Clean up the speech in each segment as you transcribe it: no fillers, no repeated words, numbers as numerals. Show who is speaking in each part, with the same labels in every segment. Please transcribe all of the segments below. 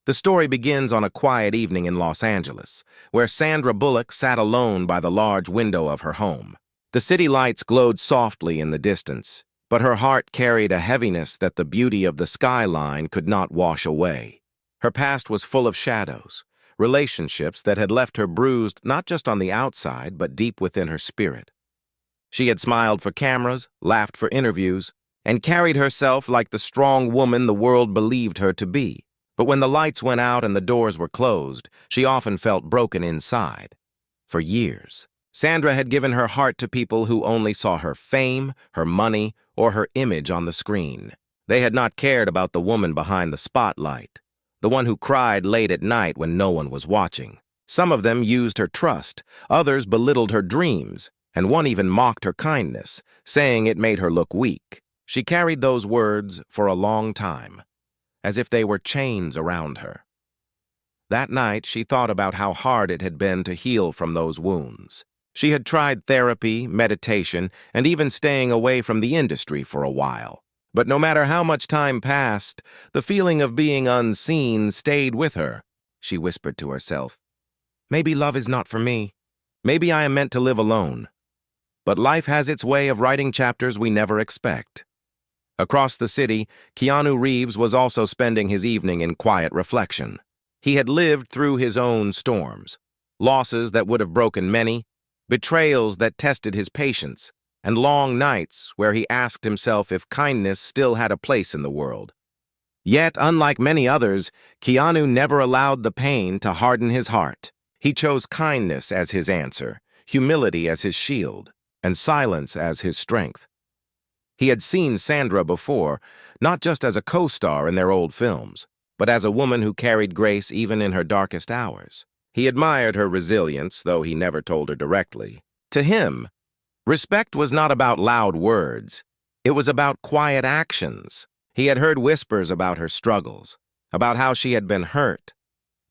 Speaker 1: The story begins on a quiet evening in Los Angeles, where Sandra Bullock sat alone by the large window of her home. The city lights glowed softly in the distance, but her heart carried a heaviness that the beauty of the skyline could not wash away. Her past was full of shadows, relationships that had left her bruised not just on the outside, but deep within her spirit. She had smiled for cameras, laughed for interviews, and carried herself like the strong woman the world believed her to be. But when the lights went out and the doors were closed, she often felt broken inside. For years, Sandra had given her heart to people who only saw her fame, her money, or her image on the screen. They had not cared about the woman behind the spotlight, the one who cried late at night when no one was watching. Some of them used her trust, others belittled her dreams, and one even mocked her kindness, saying it made her look weak. She carried those words for a long time, as if they were chains around her. That night, she thought about how hard it had been to heal from those wounds. She had tried therapy, meditation, and even staying away from the industry for a while. But no matter how much time passed, the feeling of being unseen stayed with her. She whispered to herself, "Maybe love is not for me. Maybe I am meant to live alone." But life has its way of writing chapters we never expect. Across the city, Keanu Reeves was also spending his evening in quiet reflection. He had lived through his own storms, losses that would have broken many, betrayals that tested his patience, and long nights where he asked himself if kindness still had a place in the world. Yet, unlike many others, Keanu never allowed the pain to harden his heart. He chose kindness as his answer, humility as his shield, and silence as his strength. He had seen Sandra before, not just as a co-star in their old films, but as a woman who carried grace even in her darkest hours. He admired her resilience, though he never told her directly. To him, respect was not about loud words. It was about quiet actions. He had heard whispers about her struggles, about how she had been hurt,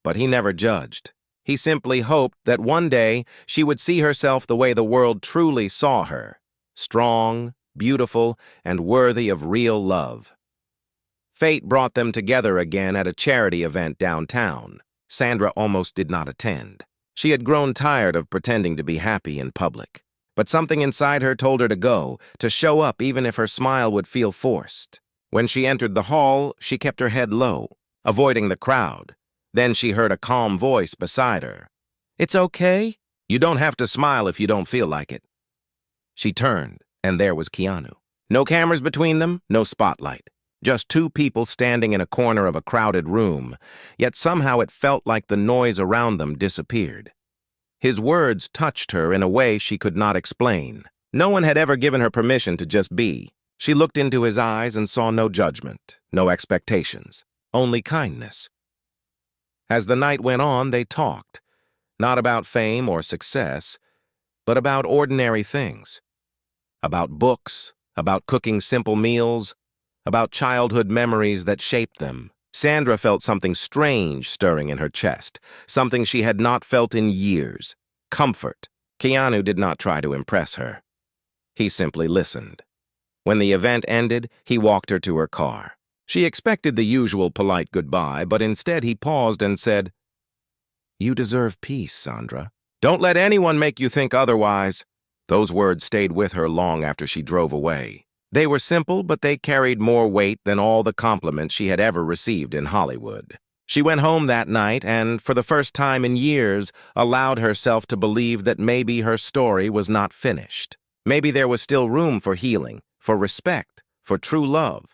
Speaker 1: but he never judged. He simply hoped that one day she would see herself the way the world truly saw her, strong, beautiful, and worthy of real love. Fate brought them together again at a charity event downtown. Sandra almost did not attend. She had grown tired of pretending to be happy in public. But something inside her told her to go, to show up even if her smile would feel forced. When she entered the hall, she kept her head low, avoiding the crowd. Then she heard a calm voice beside her. "It's okay. You don't have to smile if you don't feel like it." She turned, and there was Keanu. No cameras between them, no spotlight. Just two people standing in a corner of a crowded room, yet somehow it felt like the noise around them disappeared. His words touched her in a way she could not explain. No one had ever given her permission to just be. She looked into his eyes and saw no judgment, no expectations, only kindness. As the night went on, they talked, not about fame or success, but about ordinary things. About books, about cooking simple meals, about childhood memories that shaped them. Sandra felt something strange stirring in her chest, something she had not felt in years. Comfort. Keanu did not try to impress her. He simply listened. When the event ended, he walked her to her car. She expected the usual polite goodbye, but instead he paused and said, "You deserve peace, Sandra. Don't let anyone make you think otherwise." Those words stayed with her long after she drove away. They were simple, but they carried more weight than all the compliments she had ever received in Hollywood. She went home that night and, for the first time in years, allowed herself to believe that maybe her story was not finished. Maybe there was still room for healing, for respect, for true love.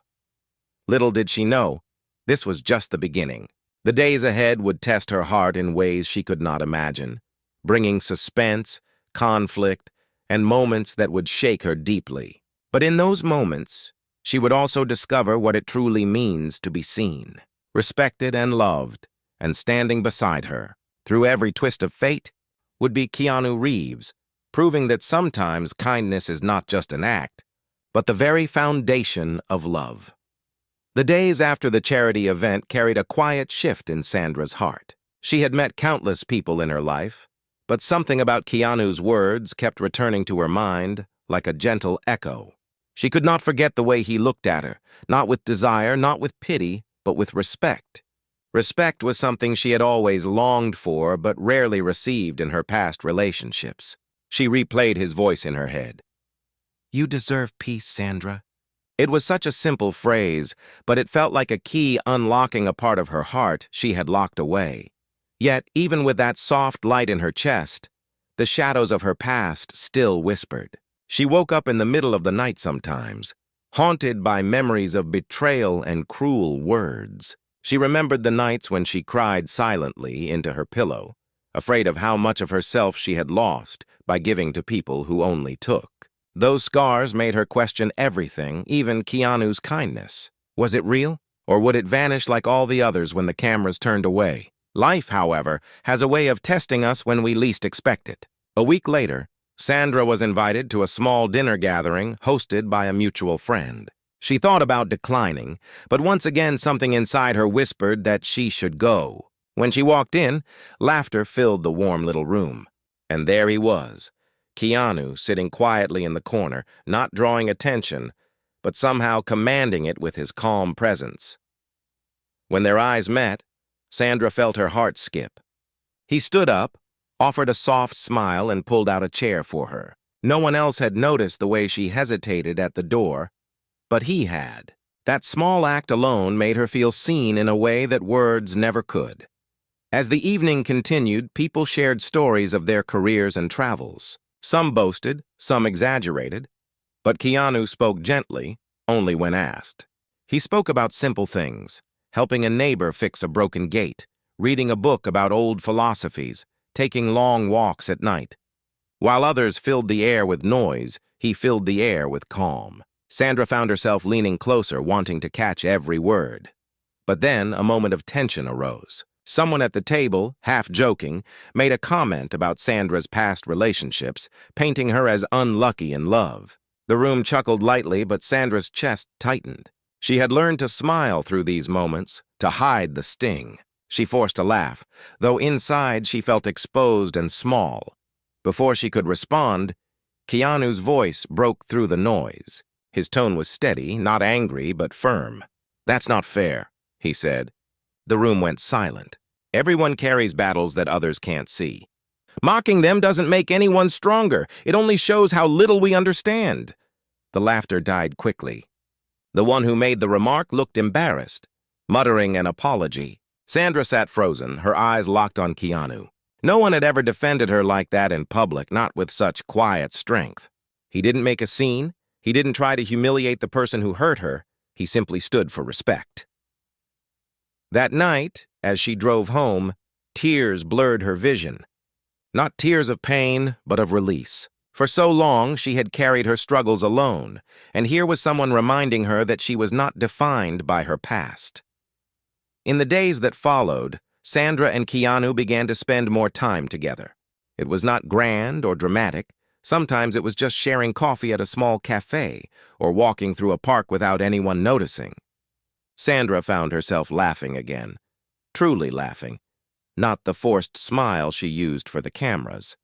Speaker 1: Little did she know, this was just the beginning. The days ahead would test her heart in ways she could not imagine, bringing suspense, conflict, and moments that would shake her deeply. But in those moments, she would also discover what it truly means to be seen, respected and loved, and standing beside her, through every twist of fate, would be Keanu Reeves, proving that sometimes kindness is not just an act, but the very foundation of love. The days after the charity event carried a quiet shift in Sandra's heart. She had met countless people in her life, but something about Keanu's words kept returning to her mind like a gentle echo. She could not forget the way he looked at her, not with desire, not with pity, but with respect. Respect was something she had always longed for but rarely received in her past relationships. She replayed his voice in her head. "You deserve peace, Sandra." It was such a simple phrase, but it felt like a key unlocking a part of her heart she had locked away. Yet, even with that soft light in her chest, the shadows of her past still whispered. She woke up in the middle of the night sometimes, haunted by memories of betrayal and cruel words. She remembered the nights when she cried silently into her pillow, afraid of how much of herself she had lost by giving to people who only took. Those scars made her question everything, even Keanu's kindness. Was it real, or would it vanish like all the others when the cameras turned away? Life, however, has a way of testing us when we least expect it. A week later, Sandra was invited to a small dinner gathering hosted by a mutual friend. She thought about declining, but once again something inside her whispered that she should go. When she walked in, laughter filled the warm little room. And there he was, Keanu, sitting quietly in the corner, not drawing attention, but somehow commanding it with his calm presence. When their eyes met, Sandra felt her heart skip. He stood up, offered a soft smile, and pulled out a chair for her. No one else had noticed the way she hesitated at the door, but he had. That small act alone made her feel seen in a way that words never could. As the evening continued, people shared stories of their careers and travels. Some boasted, some exaggerated, but Keanu spoke gently, only when asked. He spoke about simple things, helping a neighbor fix a broken gate, reading a book about old philosophies, taking long walks at night. While others filled the air with noise, he filled the air with calm. Sandra found herself leaning closer, wanting to catch every word. But then a moment of tension arose. Someone at the table, half joking, made a comment about Sandra's past relationships, painting her as unlucky in love. The room chuckled lightly, but Sandra's chest tightened. She had learned to smile through these moments, to hide the sting. She forced a laugh, though inside she felt exposed and small. Before she could respond, Keanu's voice broke through the noise. His tone was steady, not angry, but firm. "That's not fair," he said. The room went silent. Everyone carries battles that others can't see. Mocking them doesn't make anyone stronger. It only shows how little we understand. The laughter died quickly. The one who made the remark looked embarrassed, muttering an apology. Sandra sat frozen, her eyes locked on Keanu. No one had ever defended her like that in public, not with such quiet strength. He didn't make a scene. He didn't try to humiliate the person who hurt her. He simply stood for respect. That night, as she drove home, tears blurred her vision. Not tears of pain, but of release. For so long, she had carried her struggles alone, and here was someone reminding her that she was not defined by her past. In the days that followed, Sandra and Keanu began to spend more time together. It was not grand or dramatic. Sometimes it was just sharing coffee at a small cafe or walking through a park without anyone noticing. Sandra found herself laughing again, truly laughing, not the forced smile she used for the cameras.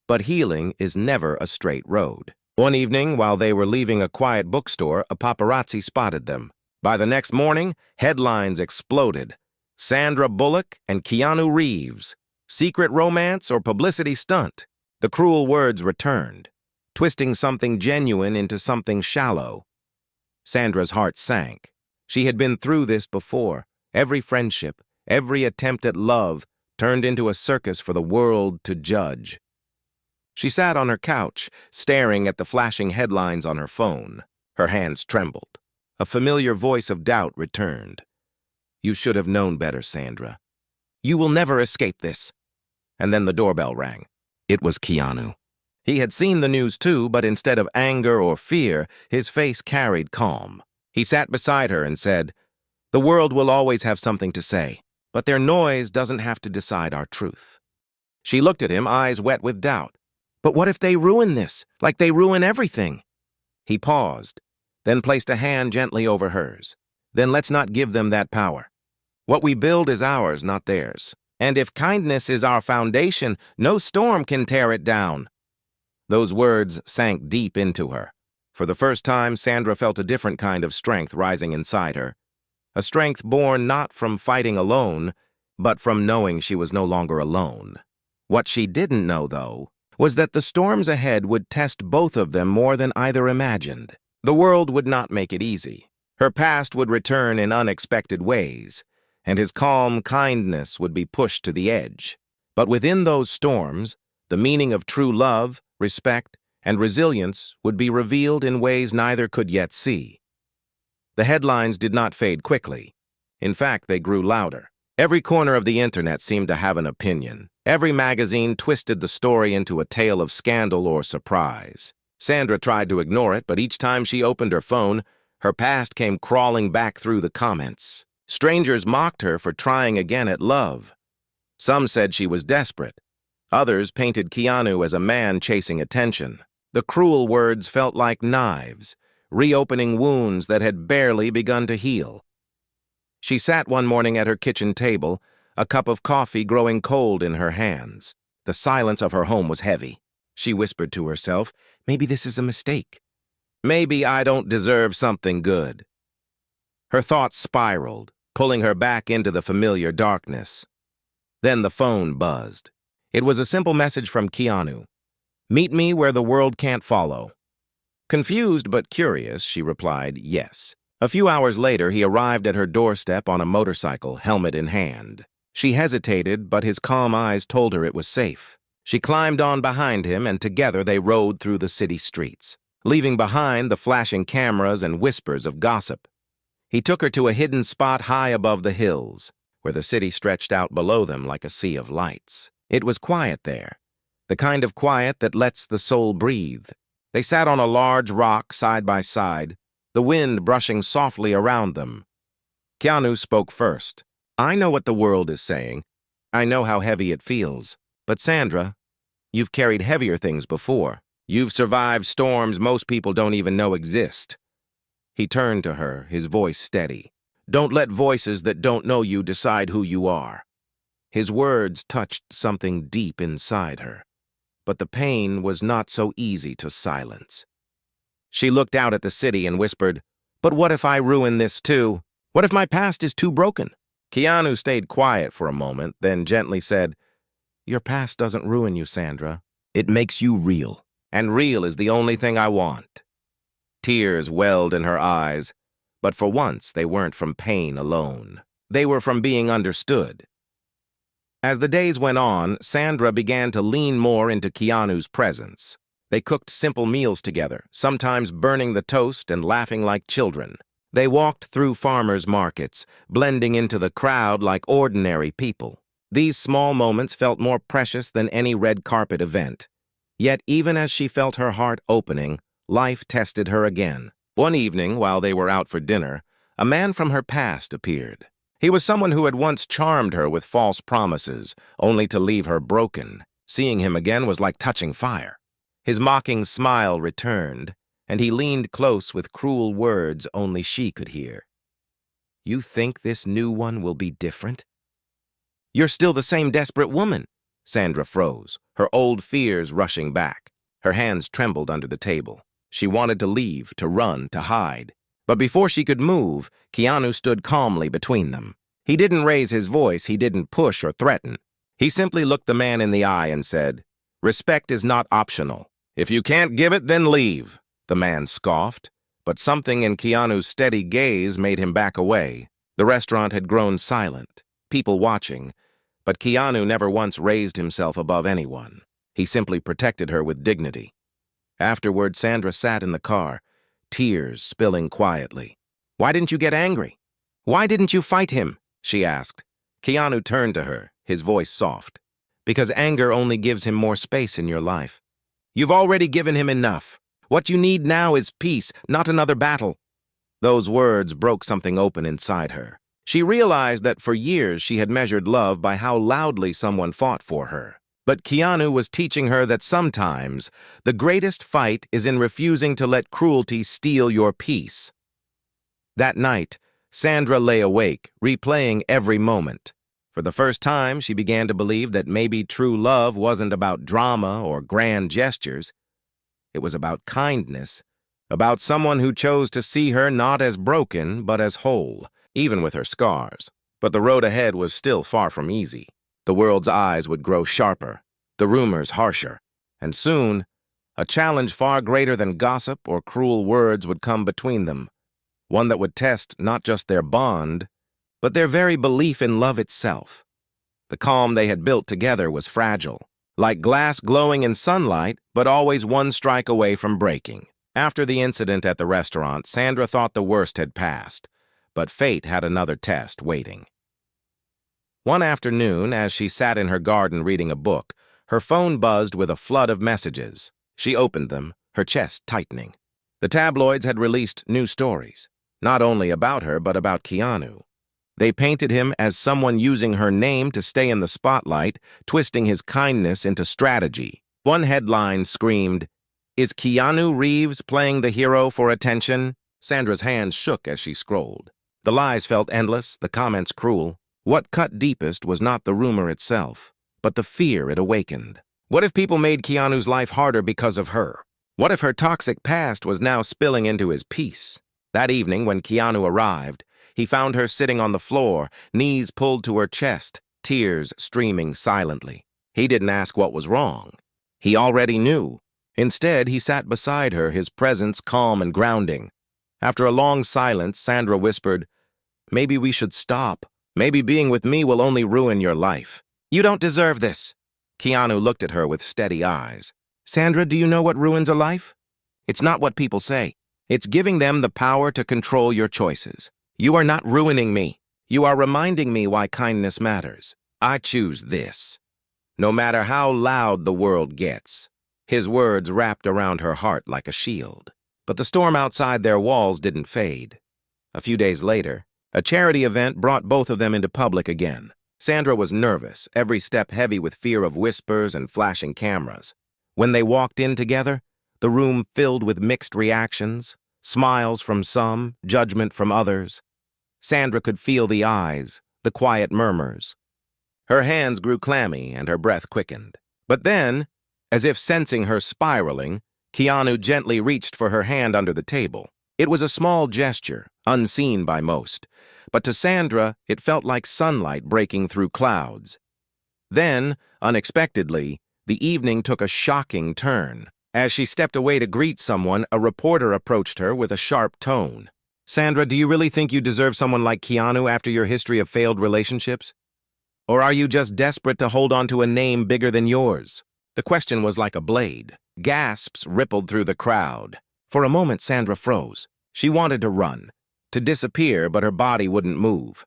Speaker 1: But healing is never a straight road. One evening, while they were leaving a quiet bookstore, a paparazzi spotted them. By the next morning, headlines exploded. Sandra Bullock and Keanu Reeves. Secret romance or publicity stunt? The cruel words returned, twisting something genuine into something shallow. Sandra's heart sank. She had been through this before. Every friendship, every attempt at love turned into a circus for the world to judge. She sat on her couch, staring at the flashing headlines on her phone. Her hands trembled. A familiar voice of doubt returned. "You should have known better, Sandra. You will never escape this." And then the doorbell rang. It was Keanu. He had seen the news too, but instead of anger or fear, his face carried calm. He sat beside her and said, "The world will always have something to say, but their noise doesn't have to decide our truth." She looked at him, eyes wet with doubt. "But what if they ruin this, like they ruin everything?" He paused, then placed a hand gently over hers. "Then let's not give them that power. What we build is ours, not theirs. And if kindness is our foundation, no storm can tear it down." Those words sank deep into her. For the first time, Sandra felt a different kind of strength rising inside her. a strength born not from fighting alone, but from knowing she was no longer alone. What she didn't know, though, was that the storms ahead would test both of them more than either imagined. The world would not make it easy. Her past would return in unexpected ways, and his calm kindness would be pushed to the edge. But within those storms, the meaning of true love, respect, and resilience would be revealed in ways neither could yet see. The headlines did not fade quickly. In fact, they grew louder. Every corner of the internet seemed to have an opinion. Every magazine twisted the story into a tale of scandal or surprise. Sandra tried to ignore it, but each time she opened her phone, her past came crawling back through the comments. Strangers mocked her for trying again at love. Some said she was desperate. Others painted Keanu as a man chasing attention. The cruel words felt like knives, reopening wounds that had barely begun to heal. She sat one morning at her kitchen table, a cup of coffee growing cold in her hands. The silence of her home was heavy. She whispered to herself, maybe this is a mistake. Maybe I don't deserve something good. Her thoughts spiraled, pulling her back into the familiar darkness. Then the phone buzzed. It was a simple message from Keanu. Meet me where the world can't follow. Confused but curious, she replied, yes. A few hours later, he arrived at her doorstep on a motorcycle, helmet in hand. She hesitated, but his calm eyes told her it was safe. She climbed on behind him, and together they rode through the city streets, leaving behind the flashing cameras and whispers of gossip. He took her to a hidden spot high above the hills, where the city stretched out below them like a sea of lights. It was quiet there, the kind of quiet that lets the soul breathe. They sat on a large rock side by side, the wind brushing softly around them. Keanu spoke first. I know what the world is saying. I know how heavy it feels. But Sandra, you've carried heavier things before. You've survived storms most people don't even know exist. He turned to her, his voice steady. Don't let voices that don't know you decide who you are. His words touched something deep inside her, but the pain was not so easy to silence. She looked out at the city and whispered, but what if I ruin this too? What if my past is too broken? Keanu stayed quiet for a moment, then gently said, your past doesn't ruin you, Sandra. It makes you real, and real is the only thing I want. Tears welled in her eyes, but for once they weren't from pain alone. They were from being understood. As the days went on, Sandra began to lean more into Keanu's presence. They cooked simple meals together, sometimes burning the toast and laughing like children. They walked through farmers' markets, blending into the crowd like ordinary people. These small moments felt more precious than any red carpet event. Yet even as she felt her heart opening, life tested her again. One evening, while they were out for dinner, a man from her past appeared. He was someone who had once charmed her with false promises, only to leave her broken. Seeing him again was like touching fire. His mocking smile returned, and he leaned close with cruel words only she could hear. You think this new one will be different? You're still the same desperate woman. Sandra froze, her old fears rushing back. Her hands trembled under the table. She wanted to leave, to run, to hide. But before she could move, Keanu stood calmly between them. He didn't raise his voice, he didn't push or threaten. He simply looked the man in the eye and said, respect is not optional. If you can't give it, then leave. The man scoffed, but something in Keanu's steady gaze made him back away. The restaurant had grown silent, people watching, but Keanu never once raised himself above anyone. He simply protected her with dignity. Afterward, Sandra sat in the car, tears spilling quietly. Why didn't you get angry? Why didn't you fight him? She asked. Keanu turned to her, his voice soft. Because anger only gives him more space in your life. You've already given him enough. What you need now is peace, not another battle. Those words broke something open inside her. She realized that for years she had measured love by how loudly someone fought for her. But Keanu was teaching her that sometimes the greatest fight is in refusing to let cruelty steal your peace. That night, Sandra lay awake, replaying every moment. For the first time, she began to believe that maybe true love wasn't about drama or grand gestures. It was about kindness, about someone who chose to see her not as broken, but as whole. even with her scars. But the road ahead was still far from easy. The world's eyes would grow sharper, the rumors harsher, and soon, a challenge far greater than gossip or cruel words would come between them, one that would test not just their bond, but their very belief in love itself. The calm they had built together was fragile, like glass glowing in sunlight, but always one strike away from breaking. After the incident at the restaurant, Sandra thought the worst had passed, but fate had another test waiting. One afternoon, as she sat in her garden reading a book, her phone buzzed with a flood of messages. She opened them, her chest tightening. The tabloids had released new stories, not only about her, but about Keanu. They painted him as someone using her name to stay in the spotlight, twisting his kindness into strategy. One headline screamed, "Is Keanu Reeves playing the hero for attention?" Sandra's hands shook as she scrolled. The lies felt endless, the comments cruel. What cut deepest was not the rumor itself, but the fear it awakened. What if people made Keanu's life harder because of her? What if her toxic past was now spilling into his peace? That evening, when Keanu arrived, he found her sitting on the floor, knees pulled to her chest, tears streaming silently. He didn't ask what was wrong. He already knew. Instead, he sat beside her, his presence calm and grounding. After a long silence, Sandra whispered, "Maybe we should stop. Maybe being with me will only ruin your life." "You don't deserve this." Keanu looked at her with steady eyes. "Sandra, do you know what ruins a life? It's not what people say. It's giving them the power to control your choices. You are not ruining me. You are reminding me why kindness matters. I choose this. No matter how loud the world gets." His words wrapped around her heart like a shield. But the storm outside their walls didn't fade. A few days later, a charity event brought both of them into public again. Sandra was nervous, every step heavy with fear of whispers and flashing cameras. When they walked in together, the room filled with mixed reactions, smiles from some, judgment from others. Sandra could feel the eyes, the quiet murmurs. Her hands grew clammy and her breath quickened. But then, as if sensing her spiraling, Keanu gently reached for her hand under the table. It was a small gesture, unseen by most, but to Sandra it felt like sunlight breaking through clouds. Then, unexpectedly, the evening took a shocking turn. As she stepped away to greet someone, a reporter approached her with a sharp tone. "Sandra, do you really think you deserve someone like Keanu after your history of failed relationships? Or are you just desperate to hold on to a name bigger than yours?" The question was like a blade. Gasps rippled through the crowd. For a moment, Sandra froze. She wanted to run, to disappear, but her body wouldn't move.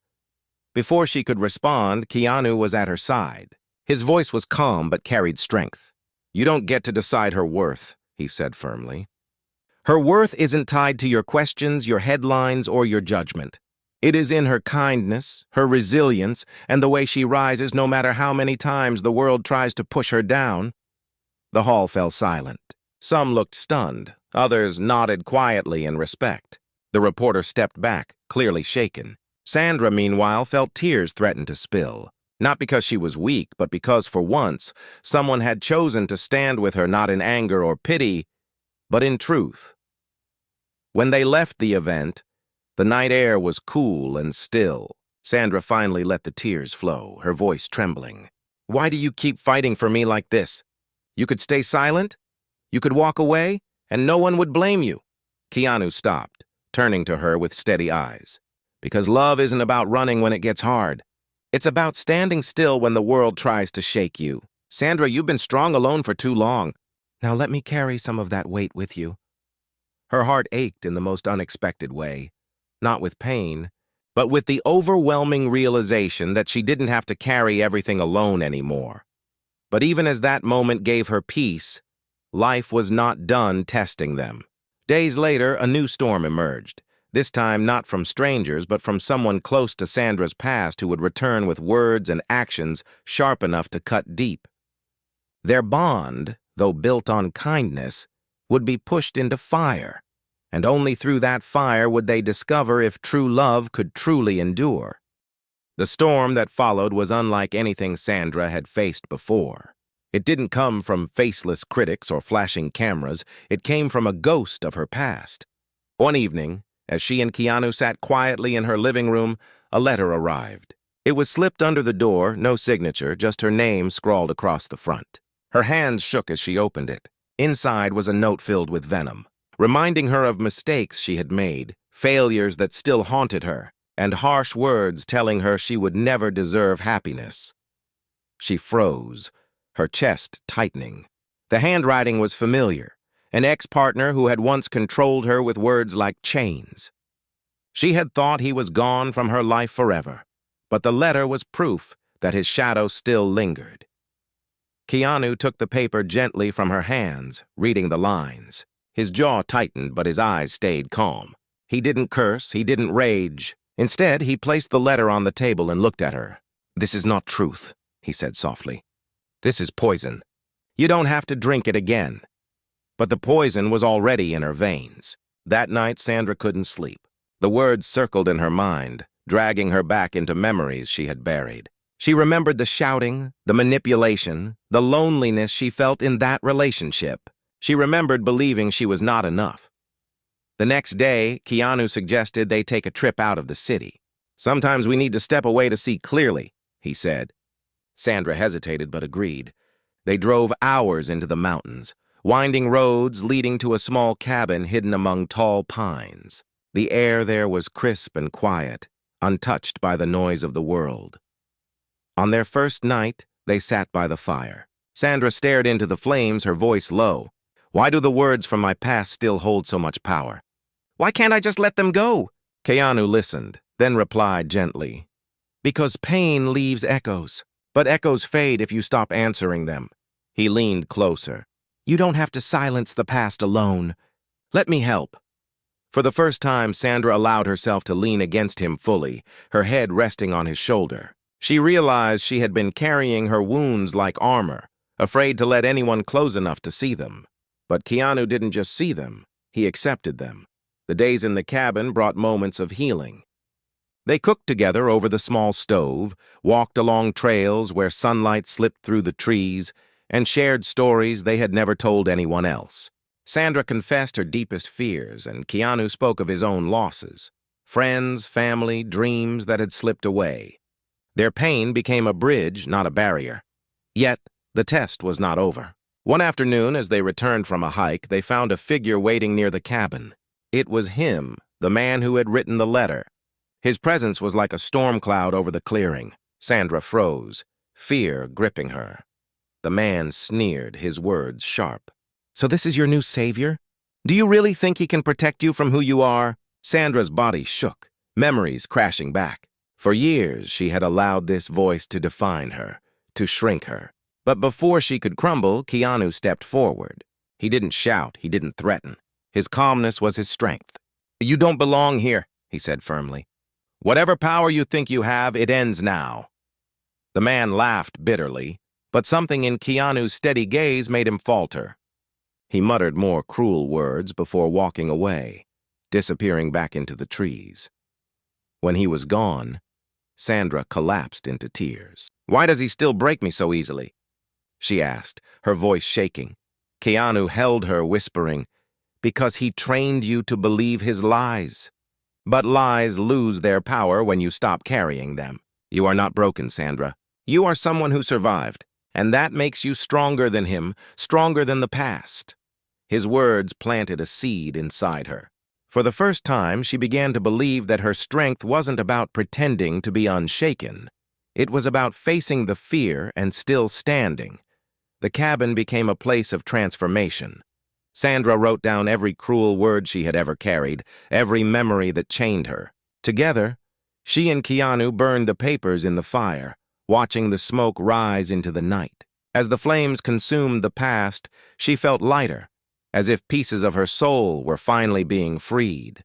Speaker 1: Before she could respond, Keanu was at her side. His voice was calm but carried strength. "You don't get to decide her worth," he said firmly. "Her worth isn't tied to your questions, your headlines, or your judgment. It is in her kindness, her resilience, and the way she rises no matter how many times the world tries to push her down." The hall fell silent. Some looked stunned, others nodded quietly in respect. The reporter stepped back, clearly shaken. Sandra, meanwhile, felt tears threaten to spill. Not because she was weak, but because, for once, someone had chosen to stand with her not in anger or pity, but in truth. When they left the event, the night air was cool and still. Sandra finally let the tears flow, her voice trembling. "Why do you keep fighting for me like this? You could stay silent? You could walk away, and no one would blame you." Keanu stopped, turning to her with steady eyes. "Because love isn't about running when it gets hard. It's about standing still when the world tries to shake you. Sandra, you've been strong alone for too long. Now let me carry some of that weight with you." Her heart ached in the most unexpected way. Not with pain, but with the overwhelming realization that she didn't have to carry everything alone anymore. But even as that moment gave her peace, life was not done testing them. Days later, a new storm emerged, this time not from strangers, but from someone close to Sandra's past who would return with words and actions sharp enough to cut deep. Their bond, though built on kindness, would be pushed into fire. And only through that fire would they discover if true love could truly endure. The storm that followed was unlike anything Sandra had faced before. It didn't come from faceless critics or flashing cameras. It came from a ghost of her past. One evening, As she and Keanu sat quietly in her living room, a letter arrived. It was slipped under the door, no signature, just her name scrawled across the front. Her hands shook as she opened it. Inside was a note filled with venom, reminding her of mistakes she had made, failures that still haunted her, and harsh words telling her she would never deserve happiness. She froze, her chest tightening. The handwriting was familiar, an ex-partner who had once controlled her with words like chains. She had thought he was gone from her life forever, but the letter was proof that his shadow still lingered. Keanu took the paper gently from her hands, reading the lines. His jaw tightened, but his eyes stayed calm. He didn't curse, he didn't rage. Instead, he placed the letter on the table and looked at her. "This is not truth," he said softly. "This is poison. You don't have to drink it again." But the poison was already in her veins. That night, Sandra couldn't sleep. The words circled in her mind, dragging her back into memories she had buried. She remembered the shouting, the manipulation, the loneliness she felt in that relationship. She remembered believing she was not enough. The next day, Keanu suggested they take a trip out of the city. "Sometimes we need to step away to see clearly," he said. Sandra hesitated but agreed. They drove hours into the mountains, winding roads leading to a small cabin hidden among tall pines. The air there was crisp and quiet, untouched by the noise of the world. On their first night, they sat by the fire. Sandra stared into the flames, her voice low. "Why do the words from my past still hold so much power? Why can't I just let them go?" Keanu listened, then replied gently, "Because pain leaves echoes, but echoes fade if you stop answering them." He leaned closer. "You don't have to silence the past alone. Let me help." For the first time, Sandra allowed herself to lean against him fully, her head resting on his shoulder. She realized she had been carrying her wounds like armor, afraid to let anyone close enough to see them. But Keanu didn't just see them, he accepted them. The days in the cabin brought moments of healing. They cooked together over the small stove, walked along trails where sunlight slipped through the trees, and shared stories they had never told anyone else. Sandra confessed her deepest fears, and Keanu spoke of his own losses. Friends, family, dreams that had slipped away. Their pain became a bridge, not a barrier. Yet, the test was not over. One afternoon, as they returned from a hike, they found a figure waiting near the cabin. It was him, the man who had written the letter. His presence was like a storm cloud over the clearing. Sandra froze, fear gripping her. The man sneered, his words sharp. "So this is your new savior? Do you really think he can protect you from who you are?" Sandra's body shook, memories crashing back. For years, she had allowed this voice to define her, to shrink her. But before she could crumble, Keanu stepped forward. He didn't shout, he didn't threaten. His calmness was his strength. "You don't belong here," he said firmly. "Whatever power you think you have, it ends now." The man laughed bitterly, but something in Keanu's steady gaze made him falter. He muttered more cruel words before walking away, disappearing back into the trees. When he was gone, Sandra collapsed into tears. "Why does he still break me so easily?" she asked, her voice shaking. Keanu held her, whispering, "Because he trained you to believe his lies. But lies lose their power when you stop carrying them. You are not broken, Sandra. You are someone who survived, and that makes you stronger than him, stronger than the past." His words planted a seed inside her. For the first time, she began to believe that her strength wasn't about pretending to be unshaken. It was about facing the fear and still standing. The cabin became a place of transformation. Sandra wrote down every cruel word she had ever carried, every memory that chained her. Together, she and Keanu burned the papers in the fire, watching the smoke rise into the night. As the flames consumed the past, she felt lighter, as if pieces of her soul were finally being freed.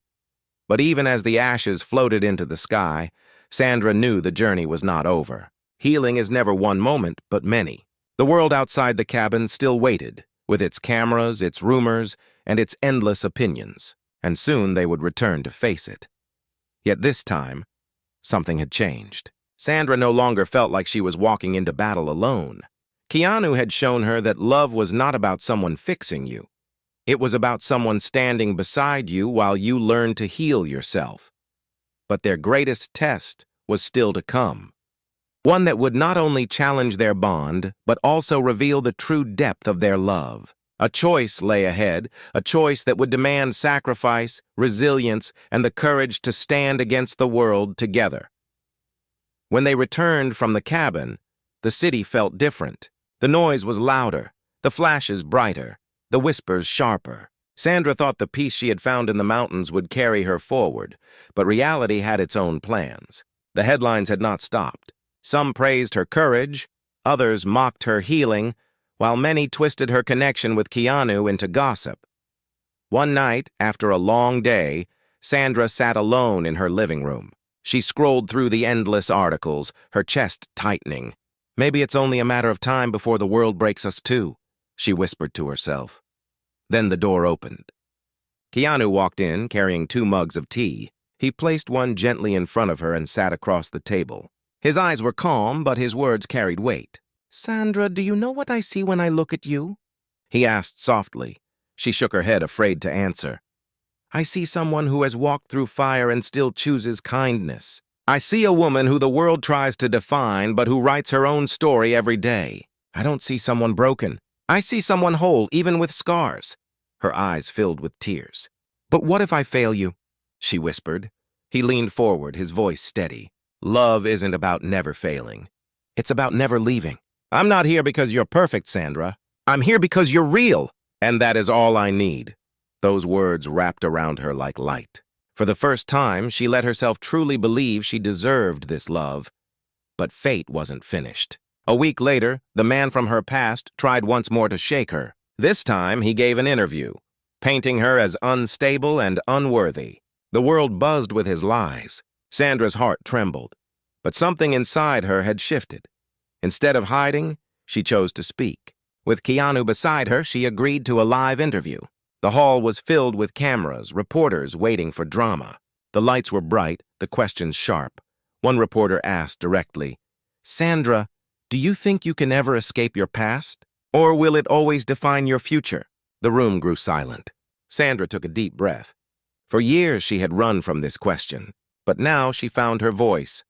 Speaker 1: But even as the ashes floated into the sky, Sandra knew the journey was not over. Healing is never one moment, but many. The world outside the cabin still waited, with its cameras, its rumors, and its endless opinions, and soon they would return to face it. Yet this time, something had changed. Sandra no longer felt like she was walking into battle alone. Keanu had shown her that love was not about someone fixing you. It was about someone standing beside you while you learned to heal yourself. But their greatest test was still to come. One that would not only challenge their bond, but also reveal the true depth of their love. A choice lay ahead, a choice that would demand sacrifice, resilience, and the courage to stand against the world together. When they returned from the cabin, the city felt different. The noise was louder, the flashes brighter, the whispers sharper. Sandra thought the peace she had found in the mountains would carry her forward, but reality had its own plans. The headlines had not stopped. Some praised her courage, others mocked her healing, while many twisted her connection with Keanu into gossip. One night, after a long day, Sandra sat alone in her living room. She scrolled through the endless articles, her chest tightening. Maybe it's only a matter of time before the world breaks us too, she whispered to herself. Then the door opened. Keanu walked in, carrying 2 mugs of tea. He placed one gently in front of her and sat across the table. His eyes were calm, but his words carried weight. "Sandra, do you know what I see when I look at you?" he asked softly. She shook her head, afraid to answer. "I see someone who has walked through fire and still chooses kindness. I see a woman who the world tries to define, but who writes her own story every day. I don't see someone broken. I see someone whole, even with scars." Her eyes filled with tears. "But what if I fail you?" she whispered. He leaned forward, his voice steady. "Love isn't about never failing. It's about never leaving. I'm not here because you're perfect, Sandra. I'm here because you're real, and that is all I need." Those words wrapped around her like light. For the first time, she let herself truly believe she deserved this love. But fate wasn't finished. A week later, the man from her past tried once more to shake her. This time, he gave an interview, painting her as unstable and unworthy. The world buzzed with his lies. Sandra's heart trembled. But something inside her had shifted. Instead of hiding, she chose to speak. With Keanu beside her, she agreed to a live interview. The hall was filled with cameras, reporters waiting for drama. The lights were bright, the questions sharp. One reporter asked directly, "Sandra, do you think you can ever escape your past? Or will it always define your future?" The room grew silent. Sandra took a deep breath. For years she had run from this question, but now she found her voice.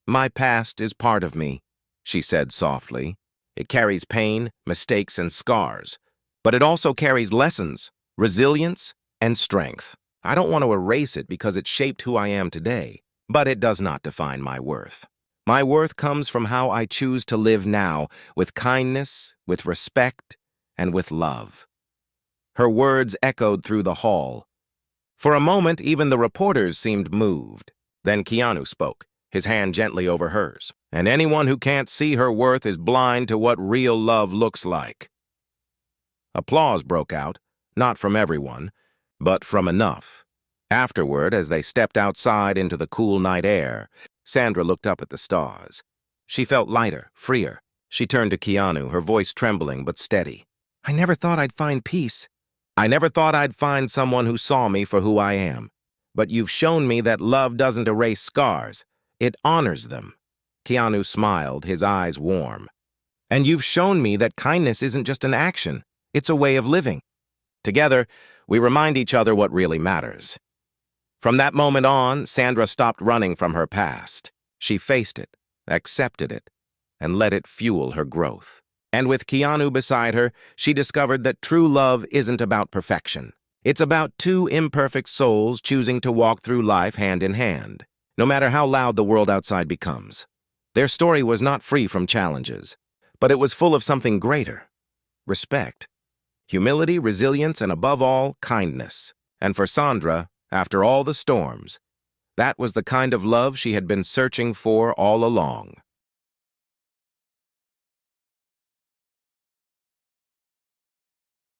Speaker 1: "My past is part of me," she said softly. "It carries pain, mistakes, and scars, but it also carries lessons, resilience, and strength. I don't want to erase it because it shaped who I am today, but it does not define my worth. My worth comes from how I choose to live now, with kindness, with respect, and with love." Her words echoed through the hall. For a moment, even the reporters seemed moved. Then Keanu spoke, his hand gently over hers. "And anyone who can't see her worth is blind to what real love looks like." Applause broke out, not from everyone, but from enough. Afterward, as they stepped outside into the cool night air, Sandra looked up at the stars. She felt lighter, freer. She turned to Keanu, her voice trembling but steady. "I never thought I'd find peace. I never thought I'd find someone who saw me for who I am. But you've shown me that love doesn't erase scars. It honors them." Keanu smiled, his eyes warm. "And you've shown me that kindness isn't just an action. It's a way of living. Together, we remind each other what really matters." From that moment on, Sandra stopped running from her past. She faced it, accepted it, and let it fuel her growth. And with Keanu beside her, she discovered that true love isn't about perfection. It's about 2 imperfect souls choosing to walk through life hand in hand, no matter how loud the world outside becomes. Their story was not free from challenges, but it was full of something greater: respect, humility, resilience, and above all, kindness. And for Sandra, after all the storms, that was the kind of love she had been searching for all along.